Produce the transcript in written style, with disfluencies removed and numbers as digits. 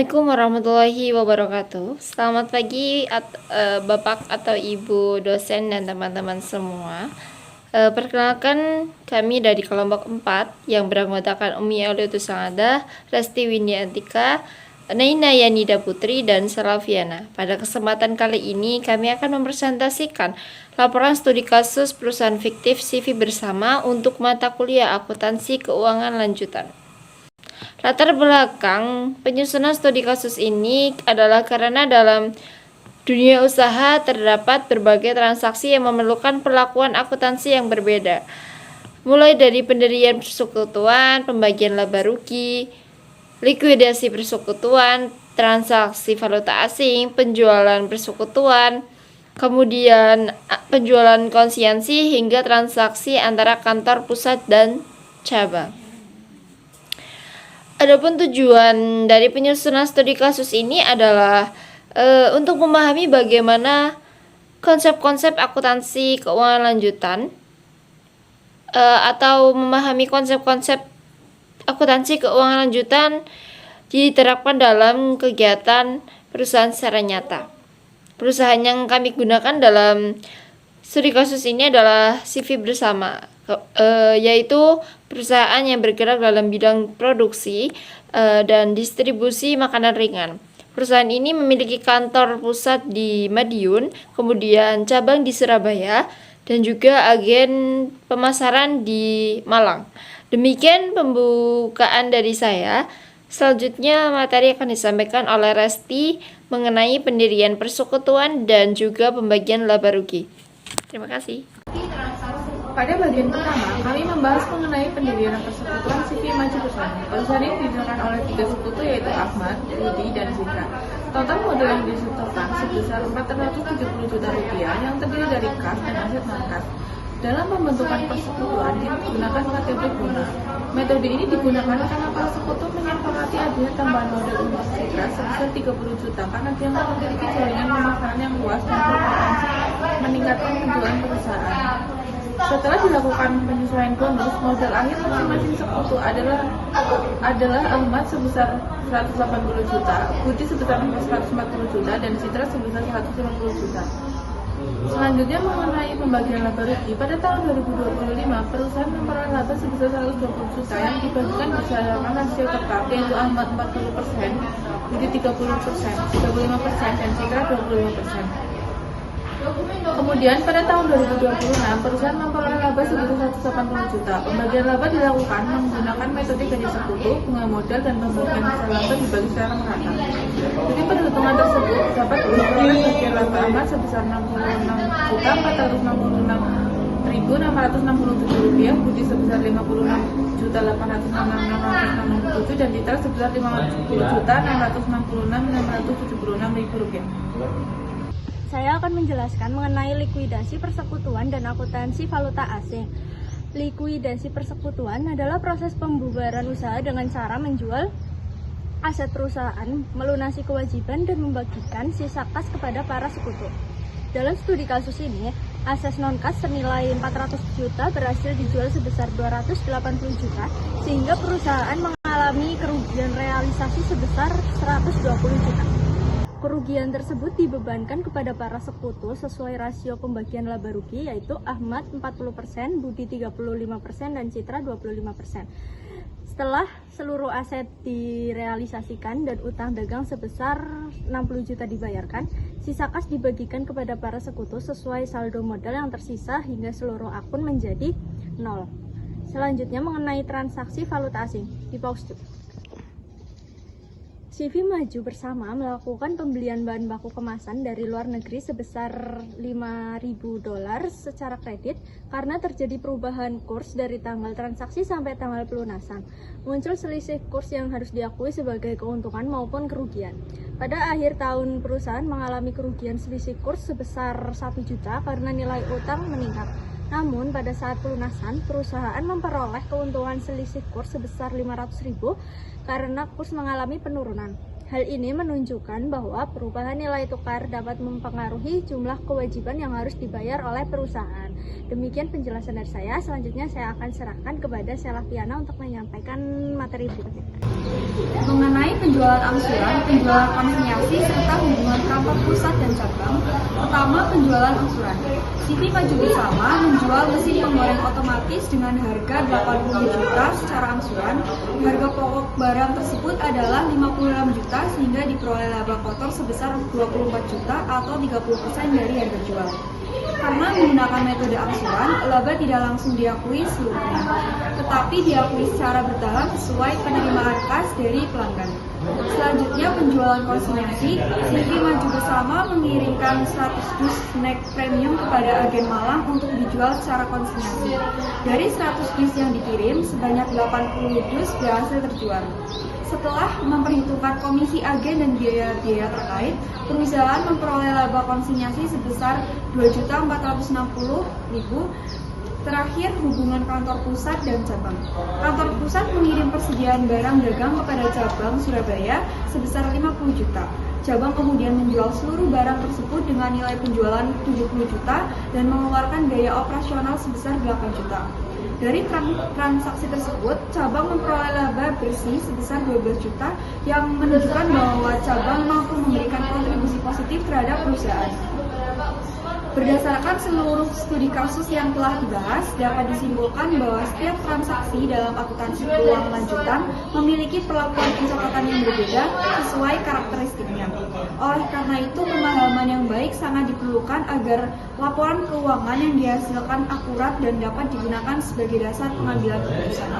Assalamualaikum warahmatullahi wabarakatuh. Selamat pagi Bapak atau Ibu dosen dan teman-teman semua. Perkenalkan, kami dari kelompok 4 yang beranggotakan Umi Auliatus Sangada, Resti Windiantika, Naina Yanida Putri, dan Salaviana. Pada kesempatan kali ini kami akan mempresentasikan laporan studi kasus perusahaan fiktif CV bersama untuk mata kuliah akuntansi keuangan lanjutan. Latar belakang penyusunan studi kasus ini adalah karena dalam dunia usaha terdapat berbagai transaksi yang memerlukan perlakuan akuntansi yang berbeda, mulai dari pendirian persekutuan, pembagian laba rugi, likuidasi persekutuan, transaksi valuta asing, penjualan persekutuan, kemudian penjualan konsiansi hingga transaksi antara kantor pusat dan cabang. Adapun tujuan dari penyusunan studi kasus ini adalah untuk memahami bagaimana konsep-konsep akuntansi keuangan lanjutan atau memahami konsep-konsep akuntansi keuangan lanjutan diterapkan dalam kegiatan perusahaan secara nyata. Perusahaan yang kami gunakan dalam studi kasus ini adalah CV bersama, yaitu perusahaan yang bergerak dalam bidang produksi dan distribusi makanan ringan. Perusahaan ini memiliki kantor pusat di Madiun, kemudian cabang di Surabaya, dan juga agen pemasaran di Malang. Demikian pembukaan dari saya. Selanjutnya materi akan disampaikan oleh Resti mengenai pendirian persekutuan dan juga pembagian laba rugi. Terima kasih. Pada bagian pertama, kami membahas mengenai pendirian persekutuan CV Maju Bersama. Perusahaan ini didirikan oleh 3 sekutu yaitu Ahmad, Budi, dan Zika. Total modal yang disetorkan sebesar 470 juta rupiah yang terdiri dari kas dan aset non-kas. Dalam pembentukan persekutuan digunakan metode guna. Metode ini digunakan karena para sekutu menyepakati adanya tambahan modal untuk Zika sebesar 30 juta karena dia memiliki jaringan pemasaran yang luas dan berpotensi meningkatkan penjualan perusahaan. Setelah dilakukan penyesuaian bonus, modal akhir masing-masing sekutu adalah Ahmad sebesar 180 juta, Budi sebesar 140 juta, dan Citra sebesar 150 juta. Selanjutnya mengenai pembagian laba rugi, pada tahun 2025 perusahaan memperoleh laba sebesar 120 juta yang dibagikan berdasarkan rasio tetap, yaitu Ahmad 40%, Budi 30%, 35%, dan Citra 25%. Kemudian pada tahun 2026 perusahaan memperoleh laba sebesar 180 juta. Pembagian laba dilakukan menggunakan metode gaji sekutu, bunga modal, dan pembagian besar laba dibagi secara merata. Jadi perhitungan tersebut dapat memperoleh bagian laba Ahmad sebesar 66.667 rupiah, Budi sebesar 56.866.667 dan Citra sebesar 50.666.676 rupiah. Saya akan menjelaskan mengenai likuidasi persekutuan dan akuntansi valuta asing. Likuidasi persekutuan adalah proses pembubaran usaha dengan cara menjual aset perusahaan, melunasi kewajiban, dan membagikan sisa kas kepada para sekutu. Dalam studi kasus ini, aset non-kas senilai 400 juta berhasil dijual sebesar 280 juta, sehingga perusahaan mengalami kerugian realisasi sebesar 120 juta. Kerugian tersebut dibebankan kepada para sekutu sesuai rasio pembagian laba rugi, yaitu Ahmad 40%, Budi 35%, dan Citra 25%. Setelah seluruh aset direalisasikan dan utang dagang sebesar 60 juta dibayarkan, sisa kas dibagikan kepada para sekutu sesuai saldo modal yang tersisa hingga seluruh akun menjadi 0. Selanjutnya mengenai transaksi valuta asing. Di pause dulu. CV Maju Bersama melakukan pembelian bahan baku kemasan dari luar negeri sebesar $5.000 secara kredit karena terjadi perubahan kurs dari tanggal transaksi sampai tanggal pelunasan. Muncul selisih kurs yang harus diakui sebagai keuntungan maupun kerugian. Pada akhir tahun perusahaan mengalami kerugian selisih kurs sebesar 1 juta karena nilai utang meningkat. Namun pada saat pelunasan, perusahaan memperoleh keuntungan selisih kurs sebesar 500.000 karena kurs mengalami penurunan. Hal ini menunjukkan bahwa perubahan nilai tukar dapat mempengaruhi jumlah kewajiban yang harus dibayar oleh perusahaan. Demikian penjelasan dari saya. Selanjutnya saya akan serahkan kepada Selaviana untuk menyampaikan materi berikutnya. Mengenai penjualan angsuran, penjualan konsinyasi, serta hubungan kantor pusat dan cabang. Pertama, penjualan angsuran. CV Maju Bersama menjual mesin penggoreng otomatis dengan harga 80 juta secara angsuran. Harga pokok barang tersebut adalah 56 juta sehingga diperoleh laba kotor sebesar 24 juta atau 30% dari harga jual. Karena menggunakan metode angsuran, laba tidak langsung diakui seluruhnya, tetapi diakui secara bertahap sesuai penerimaan kas dari pelanggan. Selanjutnya, penjualan konsinyasi. CV Maju Bersama mengirimkan 100 dus snack premium kepada agen Malang untuk dijual secara konsinyasi. Dari 100 dus yang dikirim, sebanyak 80 dus berhasil terjual. Setelah memperhitungkan komisi agen dan biaya-biaya terkait, perusahaan memperoleh laba konsinyasi sebesar 2.460.000. Terakhir, hubungan kantor pusat dan cabang. Kantor pusat mengirim persediaan barang dagang kepada cabang Surabaya sebesar 50 juta. Cabang kemudian menjual seluruh barang tersebut dengan nilai penjualan 70 juta dan mengeluarkan biaya operasional sebesar 8 juta. Dari transaksi tersebut, cabang memperoleh laba bersih sebesar 12 juta yang menunjukkan bahwa cabang mampu memberikan kontribusi positif terhadap perusahaan. Berdasarkan seluruh studi kasus yang telah dibahas, dapat disimpulkan bahwa setiap transaksi dalam akuntansi keuangan lanjutan memiliki perlakuan pencatatan yang berbeda sesuai karakteristiknya. Oleh karena itu, pemahaman yang baik sangat diperlukan agar laporan keuangan yang dihasilkan akurat dan dapat digunakan sebagai dasar pengambilan keputusan.